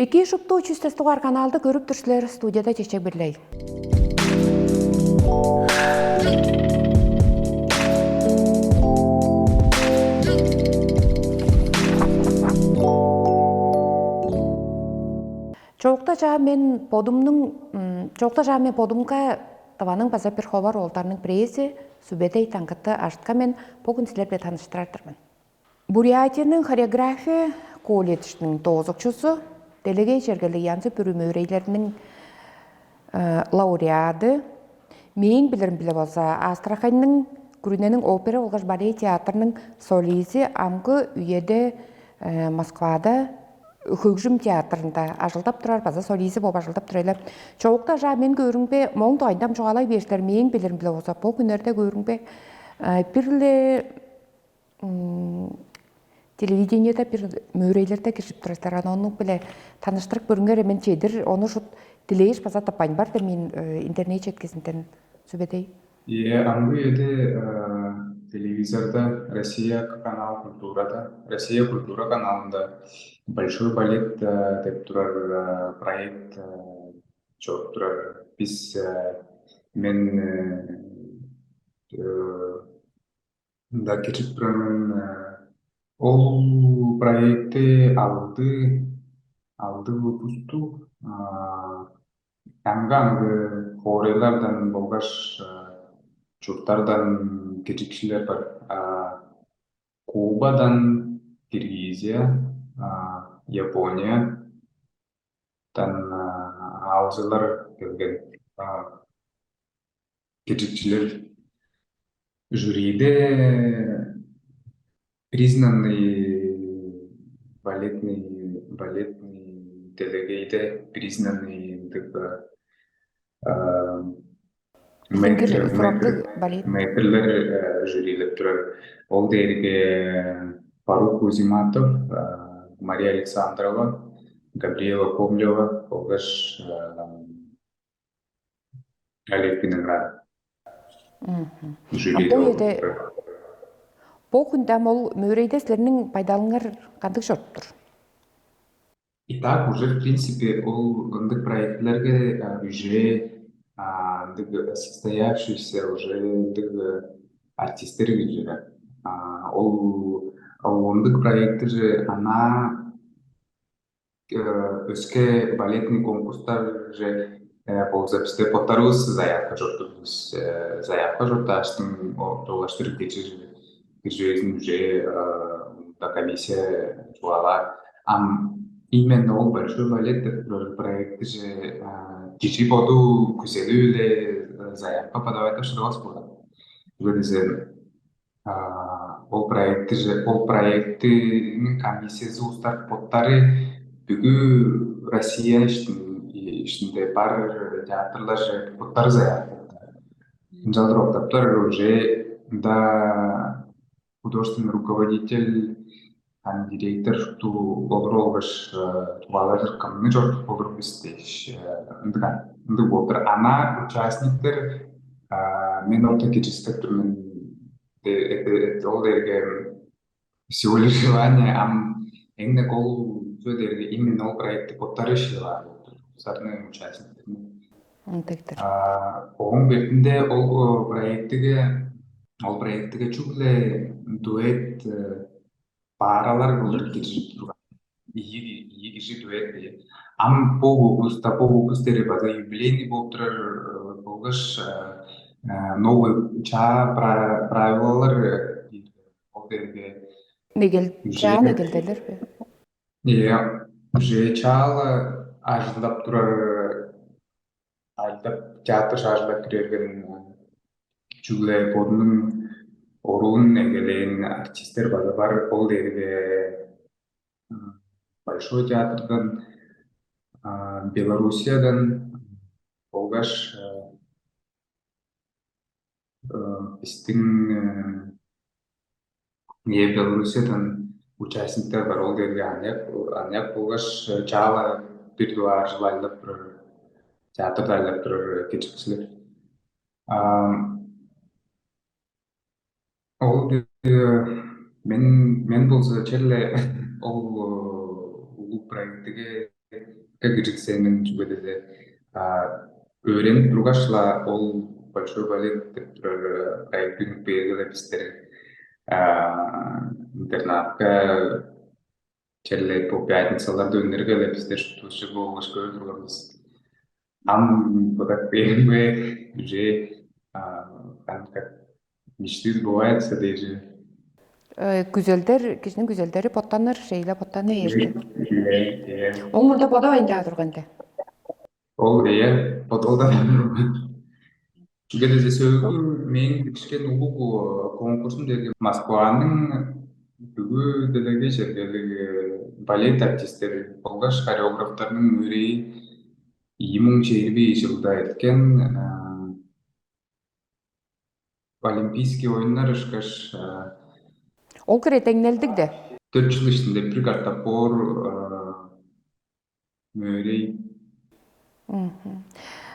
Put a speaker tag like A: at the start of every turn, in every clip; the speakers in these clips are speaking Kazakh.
A: Эки шупту үчүстестугар каналды көрүп турсулар студияда чечек бирлей. Чоокта жаа мен подумга табаның база перховар олтарның преси Сүбедей таңкытты аштка мен бүгін сілербе таныштырардырмын. Бурятияның хореография колледжінің тоғызықчысы, делегей жергелі янсы бүрімі өрейлерінің лауреады, мен білірім білі болса, Астраханның күріненің опера олғаш балет театрының солизи амғы үйеде Москвада Хөгжім театрында ажылдап тұрар, база солизи боп ажылдап тұрайлар. Чоуқта жа мен көріңбе, моң дайындам жоғалай бершілер, мен білірім білі болса, бұл күнерде көріңбе, бірлі телевидениеда бір мөрейлерді кешіп тұрастар, оның білі таныштырық көріңер, мен чедір, оны жұт тілейіш база таппайын бар да мен интернет жеткесінден Сүбедей.
B: Аңғы еді телевизорда Россия культура каналында большой балет деп тұрар проект жоқ тұрар. Біз мен да кетіп тұрамын. Ол проекті алды выпусту. Аңғы хорелардан болғаш жұрттардан кетікшілер бар. Кубадан, Киргизия, Япониядан алжылар келген кетікшілер. Жюриде признанный балетный делегейде признанный мэйтерлер жюрилеп тұрар. Ол дерге Фарук Кузиматов, Мария Александрова, Габриэла Ковлева, олғаш Олег Виноград.
A: Бұл күнде ол мөрейде сілерінің пайдалыңар қандық жұрттыр?
B: Итак, уже в принципе, ол ындық проектлерге уже состоявшийся уже артистер жүр. Ол ондық проекті же ана өске балетный конкурстар же болса бізде поттарыз заявка жұрттырыз. Заявка жұртты аштың жолаштырып кечірезін уже комиссия жуала. Именно ол большой балет проекты же кичи боду күселі үлі заявка подавайта шырғас болады. Ол проекттің комиссиясы ұстар поттары бүгі Россия ішінде бар театрлар же поттары заявка. Жалдыр оқтаптар уже да художественный руководитель, директор, что болдыролғыш туғалар қамны жорт болдыр бістейш. Ана участниктер мен ортокечестік түрмен ол дерге всего лишь желание, әңді қол сөдерге именно ол проекты поттары шылар сарны участниктермен. Оғын бертінде ол проекттіге чүгле дуэт паралар болыр кетіп тұрған. Егіші дуэт. По выпустері база юбилейный болып тұрар болғыш новый правилалар ол дерге.
A: Негелделер бе?
B: Уже чалы ажылдап тұрар, айтып театр ажылдап кірерген жүгле подының оруын негелен артистер база бар. Ол дерге Большой театрдан, Белоруссиядан болғаш біздің Белоруссиядан участниктер бар. Ол дерге анияқ болғаш чалы бірдуар жылайлап тұрар, театрда айлап тұрар кетшіксілер. Ол мен болса черле ол проекттіге кэгириксенин жүгөдө öğrenip durgaçla ol большой балет деп турар проекттин белгилепистер интернатка челле по пятницаларда өнерге лепистер шутушы болуш көрүп турганбыз. Ам бодак беринбе уже как мечты сбываются даже.
A: Güzelder, kişinin güzelleri pottanır, şeyle pottanır erdi.
B: Иә.
A: Оңурда бода айында турганда.
B: Ол иә, подолда. Çünkü de söylüyorum, men kişken ulugu konkursun dergi Moskvanın бүгү делеге жердегі балет артисттери, болгаш хореографтарынын үреyi 2020 жылда эткен Олимпийский ойындар ышкаш
A: Ол киретеңнелдик де.
B: 4 жыл içinde bir картапор мөрей.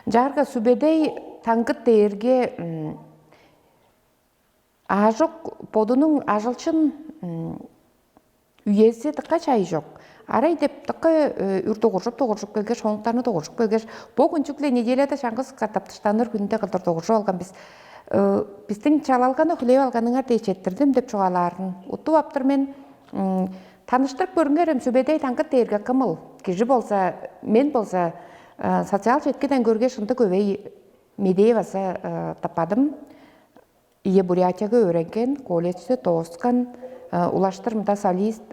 A: Жарга сүбедей таңгыт дээрге ажок подунун ажылчын үйесі тыққа чай жоқ. Арай деп тыққа үр тоғыршып келгеш, хоңтаны тоғыршып келгеш, бұл күнчікле неделеде шаңғыз картаптыштаныр күнінде қылдыр тоғыршып алған біздің чалалғаны хүлеп алғаныңар дейчеттердім деп жоғаларын. Ұтты аптыр мен таныштырып көрінгерім сүбедей таңгыт дээрге қымыл. Кежі болса, мен болса, социал жеткеден көрге шынды көбей медей баса тападым. Ие Бурятияга өренген, колледжде тоғысқан, улаштырымда солист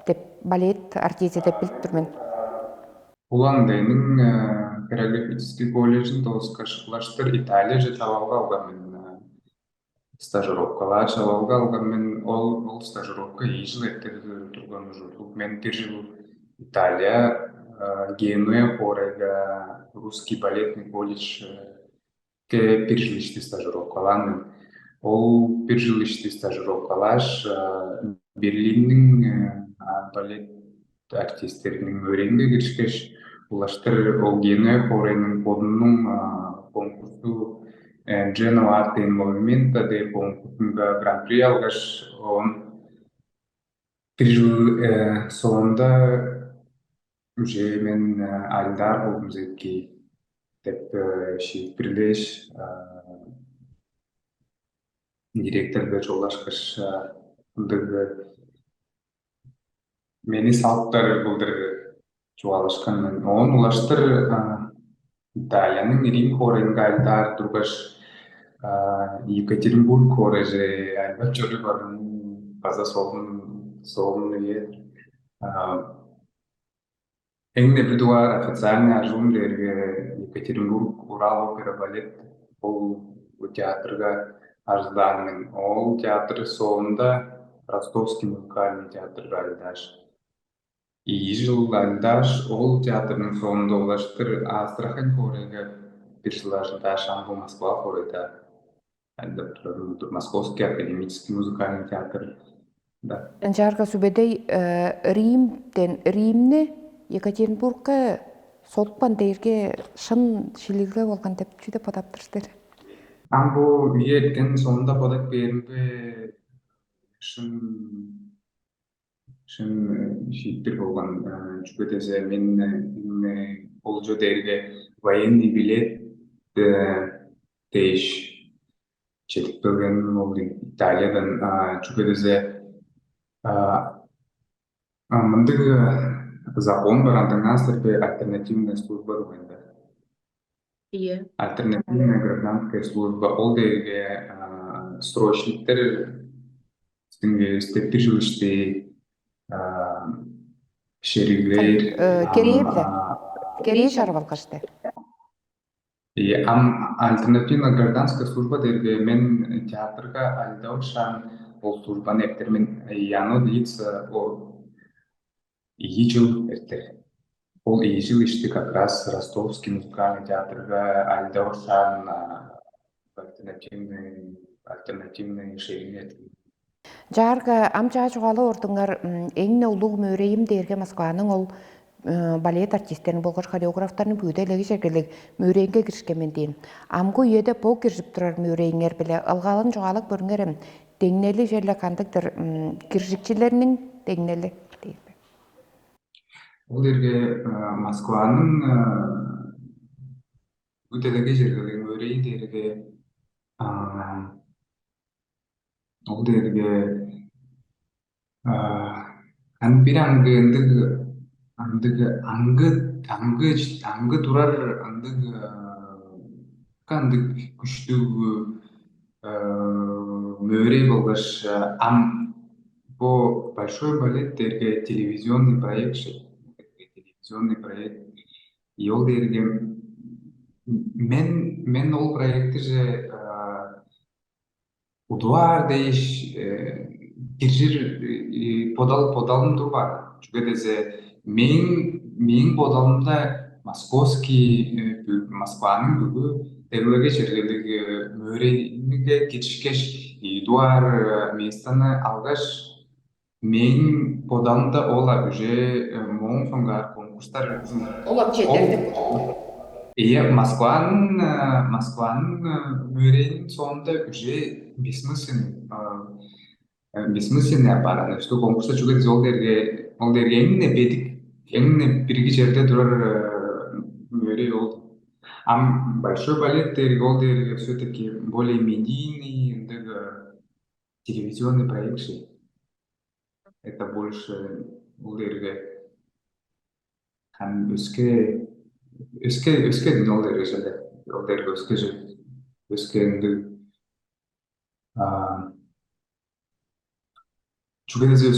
A: деп балет артисі деп біліп тұрмын.
B: Уландайның хореографический колледжін тоғысқаш улаштыр Италия же табалға алғанмен стажировкалар шабалға алғанмен ол стажировка ежіл әттерді тұрған жүрдік. Мен бір жыл Италия, Генуя, Хорайга, русский балетный колледж bir жыл ішті стажировкаланын. Ол bir жыл ішті стажировкалаш Берлиннің балет артисттерінің өренге кірішкеш улаштыр ол Генуя, Хорайның подының конкурсу Genoa Arte in Movimento de конкурсунга гран-при алғаш bir жыл соңында уже мен айдар болдым зетки деп шийтпирлеш директорга жолдашкыш мени салыптар булдыр жуалышкан мен он улаштыр Италиянын Рим хоринга айдар тургаш Екатеринбург хоры же айдар чөлү барын база солун ие Эңне бирдуар официальный ажум дерге Екатеринбург Урал опера балет ол театрга ажданмен. Ол театр соонда Ростовский музыкальный театр альдаш. И жыл альдаш ол театрның соонда улаштыр Астрахань хорыга bir жыл аждаш Амбу Москва хорыда. Московский академический музыкальный театр. Да.
A: Жарга сүбедей Римне Екатеринбургка солпан дээрге шын шилилге болгон деп жүдө подаптырсыздар.
B: Амбу үйеткен сонда подак беринбе шын шииттер болгон жүгөтөсө мен болжо дээрге военный билет дейш четип келген ол Италиядан жүгөтөсө мындыгы закон бар антонастерпе альтернативная служба дуганда.
C: Iya.
B: Альтернативная гражданская служба ол дерге срочниктер степти жылышты шериглер
A: Керей шарвал кашты.
B: И альтернативная гражданская служба дерге мен театрга альдаушан ол службаны эптермен яно длится жыл эртер. Ол жыл ишти как раз Ростовский музыкальный театрга альдаушан альтернативный шеринет.
A: Жарга амча жугалы ордуңар эңне улуу мөрейим дээрге Москванын ол балет артисттерин болгош хореографтарын бүгүдөлеги шекелек мөрейинге киришкенмен дейин. Амгу үйөдө по киришип турар мөрейиңер биле алгалын жугалык көрүңерем деңнели жерле кандыктыр киришикчилеринин деңнели дейби.
B: ол жерге Москваның үтелеге жергелеген өрейін дерге ол жерге bir angı durar andık güçlü мөре болгоч ам по большой балет дерге телевизионный проект телевизионный проект и ол дерге мен ол проектти же Удуар дейиш киржир подалым турбар. Чугедезе мен подалымда московский Москваның бүгү тегілігі жергелігі мөрениге кечикеш Эдуар местаны алгаш мен подалымда ола уже моң соңгар конкурстар
A: Олар жетерді.
B: Иә, Москваның мөренин sonunda уже бессмысленный аппарат, что конкурста чугат ол дерге эңне бирги жерде турар мөре болду. Ам большой балет дерге ол дерге все-таки более медийный, телевизионный проект. Это больше ол дерге һәм өске ол дерге өске Чугедизе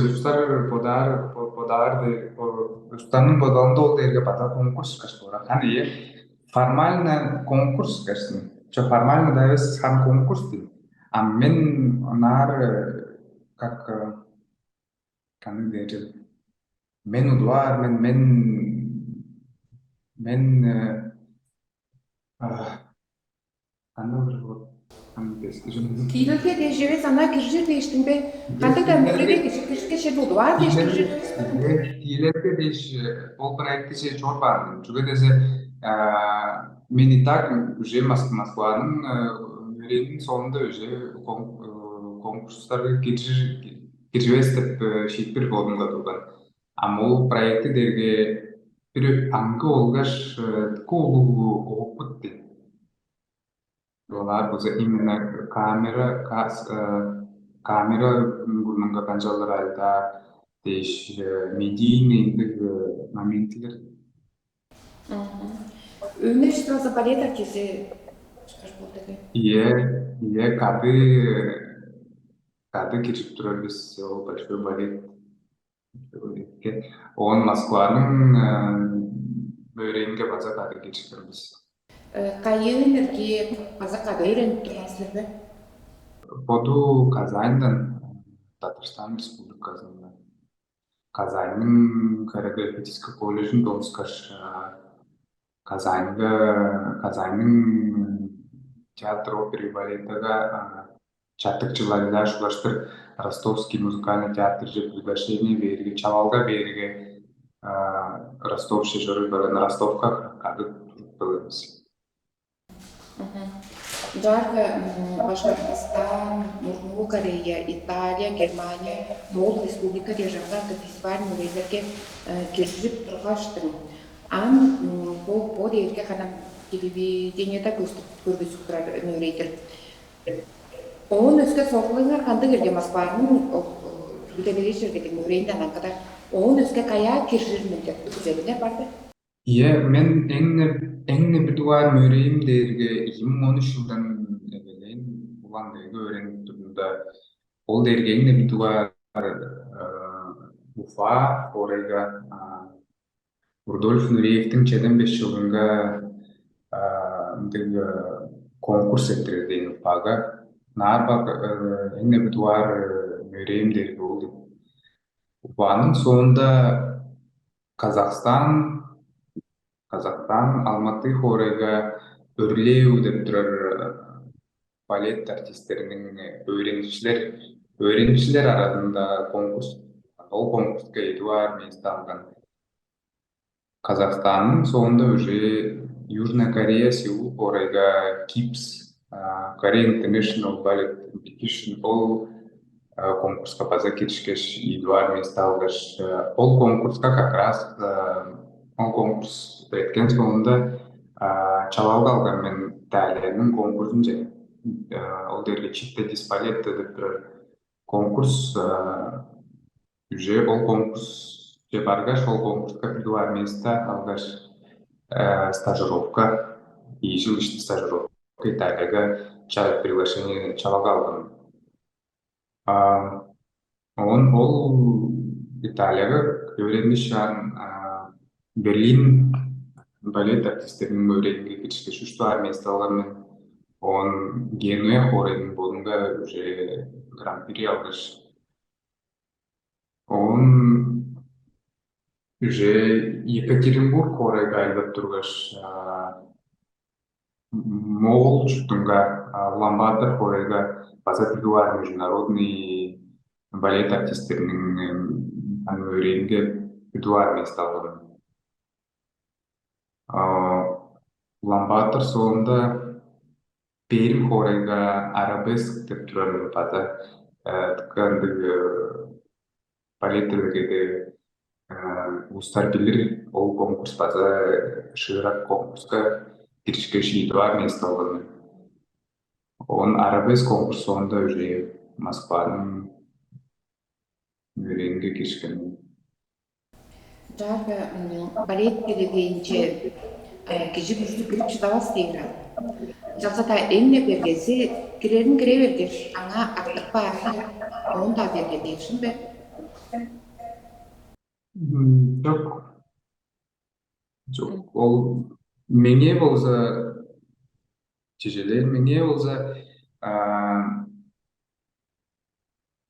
B: устар подар де устанын подалында ол дерге бата конкурс кашпора. Хани формально конкурс кашсын. Формально да емес һәм конкурс дейм. А мен нар как каны дерем. Мен удуар мен каны бір
A: Кирилге де живе сана киржир дейштин бе? Кандай да мөреге киришке булдуар дейштин.
B: Тиелерге дейш ол проекти же чорбардым. Чугедезе мен и так уже Москваның мөренин сонунда уже конкурстарга киржибес деп шийиппир болдум да турган. Ама ол проекти дерге бир аңгы олгаш улуу опыт дейм. Олар болса именно камера бурнунга канчалар айда дейш медийный моменттер.
A: Өнер сразу балет артисти болды.
B: Иә, кады киржип турар биз ол большой балетке. Он Москваның мөренге база кады киржиптербиз.
A: Кайын эрге азакада үйрөнүп турасыздар бе?
B: Поду Казаньдан, Татарстан Республикасында. Казаньның хореографический колледжин Томскаш, Казаньның театр опера и балетага чатыкчыларга шулаштыр Ростовский музыкальный театр же приглашение бериге, Чавалга бериге, Ростов шешөрү баран Ростовка кады туруп калабыз.
A: Жарга Башкортостан, Мурму Корея, Италия, Германия, Мол Республика державларга фестиваль мөрелерге киржип тургаштыр. Ан по дерге канам телевидениеда көргөзүп турар мөрелер. Он өскө соглыңар кандай жерге Москваның үтелеге жерге мөрелден анкада он өскө кая киржирмин деп үзелине барды.
B: Иә, мен эңне битуар мөрейим дерге 2013 жылдан элен улан дерге öğrenip турда. Ол дерге эңне битуар Уфа, орайга Рудольф Нуриевтің чеден 5 жылынга конкурс ettирди Уфага. Нарбак эңне битуар мөрейим дерге болду. Уфаның соңында Қазақстан, Алматы хорega өрлеу деп турар балет артисттеринин öğrenciler арасында конкурс. Ол конкурска Эдуар место алган. Казахстанның соңында уже Южная Корея, Сеул хорega КИПС, Korean International Ballet Competition. Ол конкурска база киришкеш Эдуард Месталгаш. Ол конкурска как раз ол конкурс өткен соңында чалау калган мен Италиянын конкурсун же ол дерге Читта Диспалетто деп турар конкурс уже ол конкурс же баргаш ол конкурска Эдуард Места алгаш стажировка и жилищный стажировка Италияга приглашение чалау калган. А, ол Италияга öğrenmişken Берлин балет артисттерinin öğrenimге киришке шушту армиясы алганмын. Он Генуя хорынын болунда уже гран-при алгыш. Он уже Екатеринбург хорайга айлап тургаш Моғол жұртынға Ламбатор хорайга база Эдуард международный балет артисттерinin öğrenimге Эдуард место алган. Ламбатор соонда Пермь хорайга арабеск деп турар база ткандыгы балеттерге устар билир ол конкурс база шыраак конкурска киришке Эдуард место алган. Он арабеск конкурс соонда уже Москванын öğrenimге киришкен.
A: Жағы балет келегейінше кежі күшті кіріп шыдавас деймін. Жақсата әңне бергесі кірерін кіре бергеш, аңа ақтық бағы оны да берге дейшін бе?
B: Жоқ. Жоқ. Ол менге болса тежелер, менге болса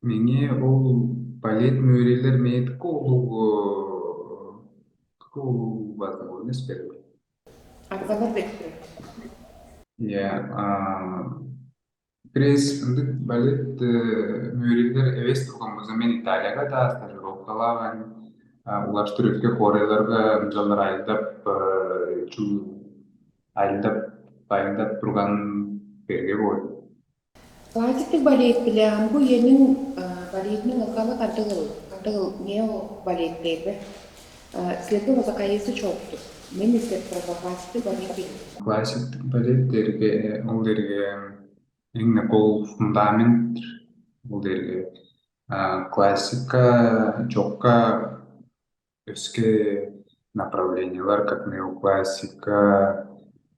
B: менге ол балет мөрелер мейдік ол база емес пе?
A: Арқалар бекті.
B: Пресс балет мөрелер эвес турган болса мен Италияга да стажировкалаған, улаштырып хореларга жалар айылдап турган берге бой.
A: Классиктик балет білен бұл енің балетінің ылғалы қандығыл нео балеттері. Сілерге болса қайысы чоқты. Мен ескеріп тұрға классиктик балет білен.
B: Классиктик балеттерге ол дерге эң кол фундамент ол дерге классика жокка өске направлениялар как неоклассика,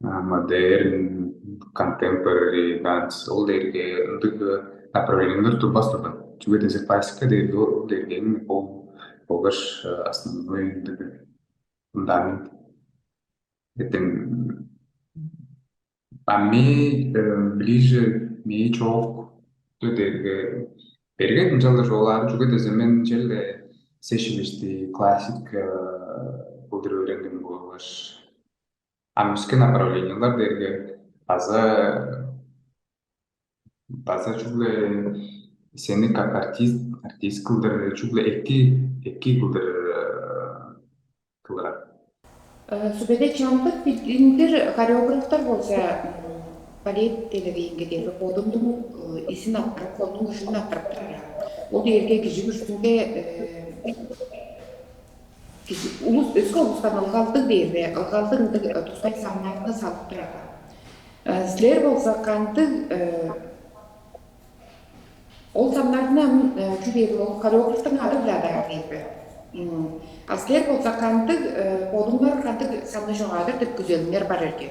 B: модерн, contemporary dance ол дерге ындыгы направлениялар турбас турган. Чуга десе классика дерге ол дерге эң кол болгош основной ындыгы фундамент. Этим мне ближе мне çok дерге берген жалдар жолары чуга десе мен желе сешилишти классик булдыр öğrendim болгош. Амуске направлениялар дерге база чугле сени как артист кылдыр чугле эки кылдыр кылдыр.
A: Sübede çantık bildiğindir koreograflar bolsa балет телегейинге дегі kodumdum isin attırıp, kodum güçünü attırıp durara. O derge kişi güçünde ulus özgü ulustan ılgaldık derdi, ılgaldık tustay samlarını salıp durara. Sizler bolsa kandı ol samlarını cübeli ol koreograftan adı bilada derdi. Sizler bolsa kandı kodumlar kandı samlı joğadır dip güzelinler var erken.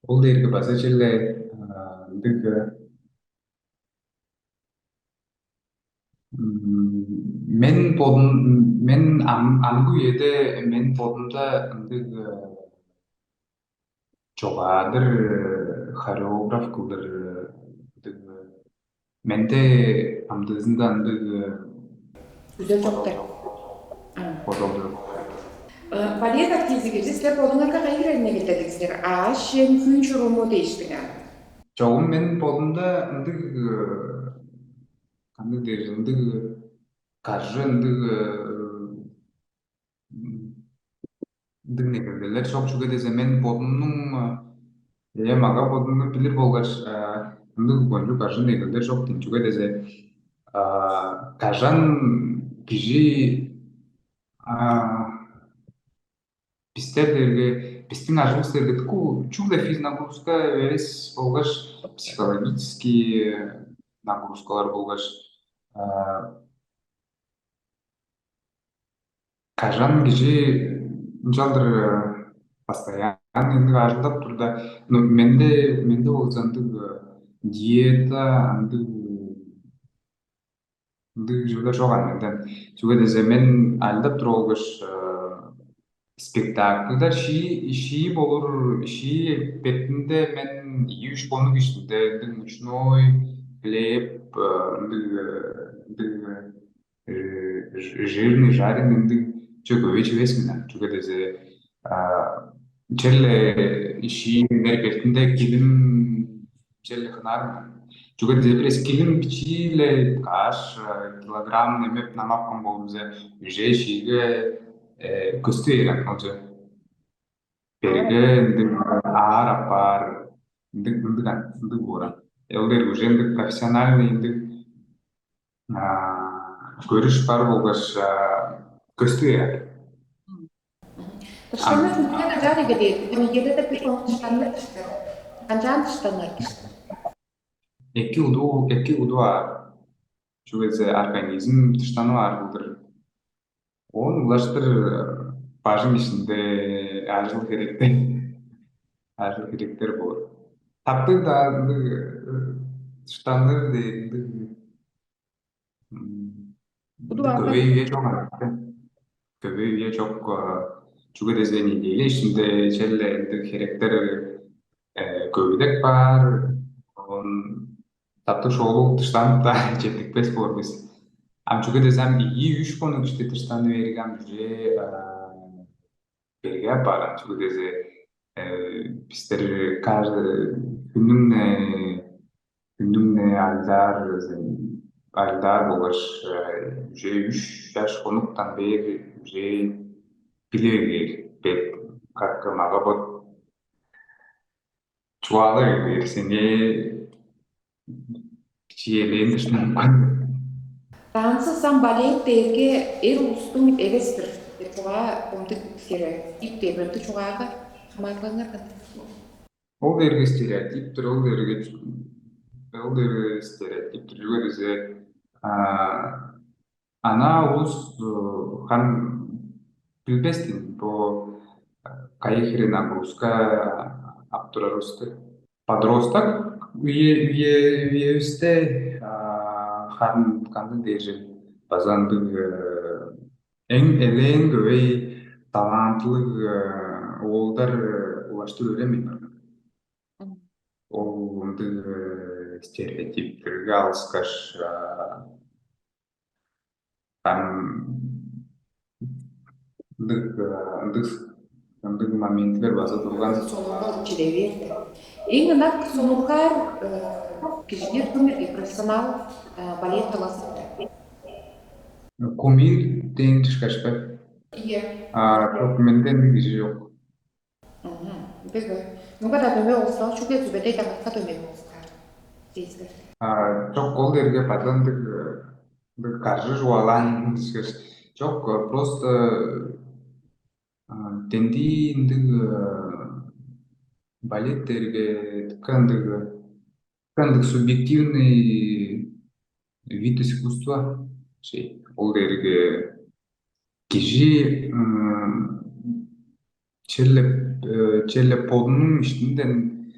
B: Ол дерге база желе ындыгы мен ангу еде мен подумда ындыгы жоғадыр хореограф кылдыр ындыгы менде амдызында ындыгы
A: Güzel çoktur.
B: подобды.
A: Балет артистіге сіздер болыңарға қайыр әне келдіңіздер? Аш, жен, күн шұрымы дейштіңіз?
B: Жоғым мен подумда ындыгы қандай дер ындыгы каржы ындыгы негелделер çok чуга десе мен подумнун мага подумну билир болгоч ындыгы боюнчу каржы негелдер çok дейм чуга десе Кажан кижи пистин ажгустерге чугда физ нагрузка верес болгаш психологический нагрузкалар болгаш кажан кижи жалдыр постоянно ындык ажылдап турда, но менде болсо андык диета андык жылда жок андан. Чуга дезе мен алдап тура болгош спектакльдар шии болур, шии бетинде мен 2-3 конук ичинде ындык мучной, хлеб, жирный, жареный ындык жок көбөйчү эмесмин. Чуга дезе челе шии бетинде килим челе хынармын. Чуга дезе прес килим чиле каш килограмм эмеп намапкан болбузе уже шиге көстү эген алжы. Береге ындык аар апар ындык бура. Элдер уже ындык профессиональный ындык көрүш бар болгош көстү эген.
A: Тыштанар хүнтіне кажар егеде, дүнегеде де бір оң тыштанар тыштар. Канжан тыштанар кишті.
B: Эки удуа чугезе организм тыштануу аргылдыр. Он улаштыр бажың ичинде ажыл керектер болот. Таптык да тыштаныр көбөйүүгө жок көбөйүүгө жок чуга дезени эле ичинде челе керектер көбүдек бар. Таптык шоолу тыштанып да жетикпес болорбуз. Чуга дезем 2-3 конук ичте тыштанып бергем уже берге бар. Чуга дезе биздер каждый күнүмне айдар болгош уже 3 жаш конуктан бери уже биле бет как мага бот чуалы берсене кичиэлээн тыштанып
A: Тансы сам балет дейге эр улустун эвестир. Чуга омдык стереотип дейберді чугага хамарлаңар да.
B: ол дерге стереотиптер, ол дерге стереотиптер juga дезе ана улус хан билбестин по кайхири нагрузка аптурарусты. Подросток üyebizde kandı diyeceğim. Bazandık en göbey talantlı oğulдар ulaştı öğrenmiyor. Oldu стереотиптерге алыскаш андык моменттер баса турган.
A: Сонуга училе берди. Эң ынак сонугар кишилер көмөргө профессионал балет таласы.
B: Кумир дейин тышкачпы.
A: Iya.
B: Çok menden kişi yok.
A: Peki. Nuga da döme olsa, şu kez zübede damakta döme olsa. Sizler.
B: Çok kol derge patlandık karşı jualan çok просто tendi indik балет derge ткандык субъективный вид искусства ол derge кижи челе подунун иштинден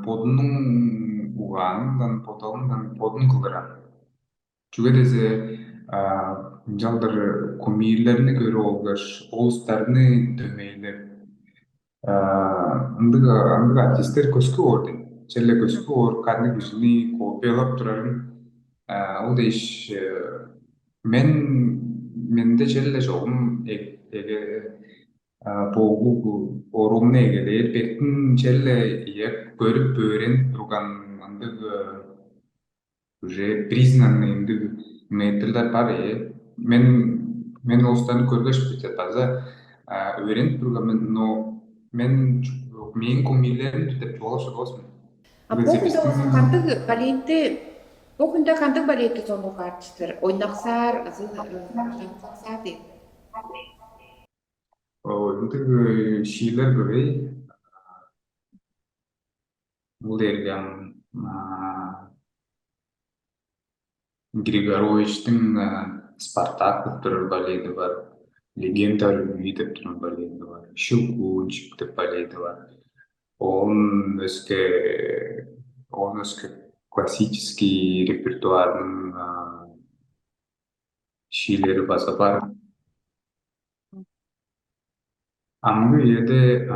B: подунун угаанынан подалынан подун кылдырам. Чуга дезе жалдыр кумирлерини көрүп алгаш, олустарны дөмейлеп андык артисттер көскү ордун. Челе көскү ор кадны кишини копиялап турарын. Ол дейш менде челе жогум эге Boğu orumne gelir, betin çelle yak görüp böğren turgan andık уже признанный метрлер бар мен осыдан көргөч бүтөт аза öğrenip turgan но мен кумирлерим деп жолошот болсун.
A: Богунда осы кандык балетте Bu günde kandık baleti sonu kartıştır. Oynaqsar, janqaqsar deyip.
B: Ынтык шиилер көбөй. Бул эргем Григоровичтің Спартак деп тұрар балеті бар. Легенда любви деп тұрар балеті бар. Щелкунчик деп балеті бар. Он өске классический репертуарның шиилери баса бар. Амгы еде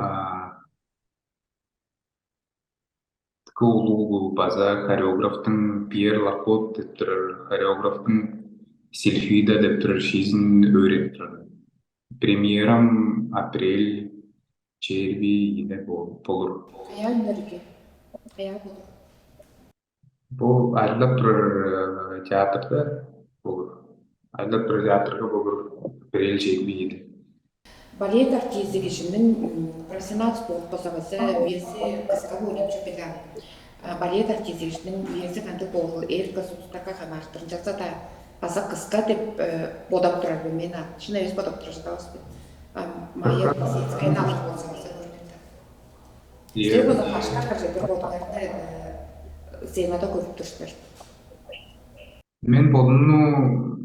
B: улуу база хореографтың Пьер Лакот деп тұрар, хореографтың Сильфида деп тұрар шизин өреп тұрар. Премьерам апрель черви ине болур.
A: Кая үнерге? Кая болу?
B: Бул айылдап тұрар театрда болур. Айылдап тұрар театрга болур апрель черви ине.
A: Балет артисти кишинин профессионал спорт босабасы үесі кыска ойнап жүрбеген. Балет артисти кишинин үесі канды болу эрка сустака хамартырын жатса да баса кыска деп бодап турар мен шына өз бодап турар жатабыз. Майя Лисицкая налык болса көрмекте. Сен бұны қашқа қажетір болдыңарды сенада көріп тұрсыздар.
B: Мен болуну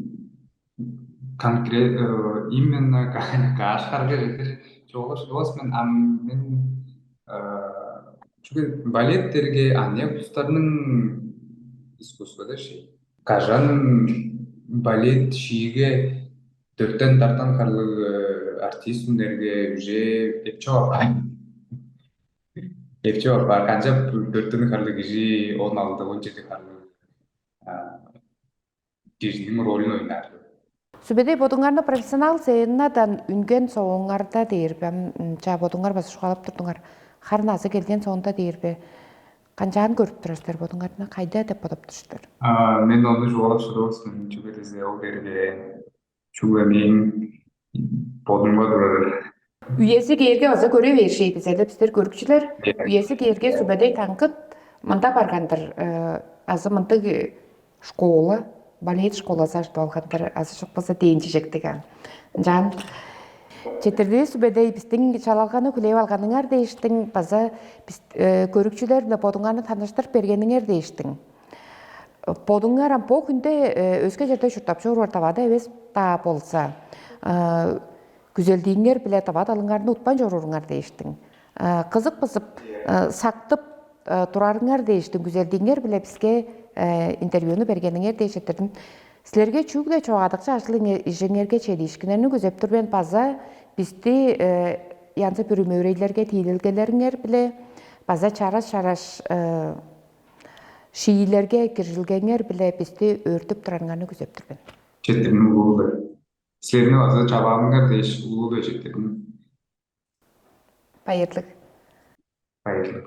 B: конкрет именно кашкарга жетер жолуш мен чүгү балеттерге ане кустарынын искусствода кажан балет шиге төрттен тартан карлык артист үндерге уже эпчо бар канча төрттен карлык киши 16-17 карлык кишинин ролун ойнар.
A: Sübede bodungarna profesional seyinnadan üngen soğungarda deyirbe, ça bodungar bası şualap turduңар, harnası gelgen soğunda deyirbe, kanjağın görüp turaslar bodungarna, kayda dep bodap turaslar.
B: Мен оны жуалап шыдабызмын, чүгү тезе ол берге, чүгү мен бодумга турар.
A: Üyesi gerge azı göre verşey bizler bizler görükçüler, üyesi gerge sübede tankıt, manda bargandır, azı manda şkola, балет школасы ашып алғандар азы шықпаса дейінчі жектіген. Жан, четірді сүбеді біздің шалалғаны күлей алғаныңар дейіштің, база көрікчілер бодыңғаны таныштыр бергеніңер дейіштің. Бодыңғар ампо күнде өзге жерде шұртап жор ортавады әвес та болса, күзелдейіңер біле табад алыңғарыны ұтпан жор ұрыңар дейіштің. Қызық бізіп, сақтып турарыңар дейіштің, күзелдейіңер біле бізге интервьюны бергеніңер дейшеттердің. Сілерге чүгіле чоғадықша ашылы жеңерге чедейшкінеріні көзеп тұрбен база бізді янсы бүрімі өрейлерге тейілгелеріңер біле, база чараш-чараш шиилерге кіржилгенер біле бізді өртіп тұрарыңарыны көзеп тұрбен.
B: Четтердің ұлуды. Сілеріне база чабағыңар дейш ұлуды четтердің.
A: Байырлық.
B: Байырлық.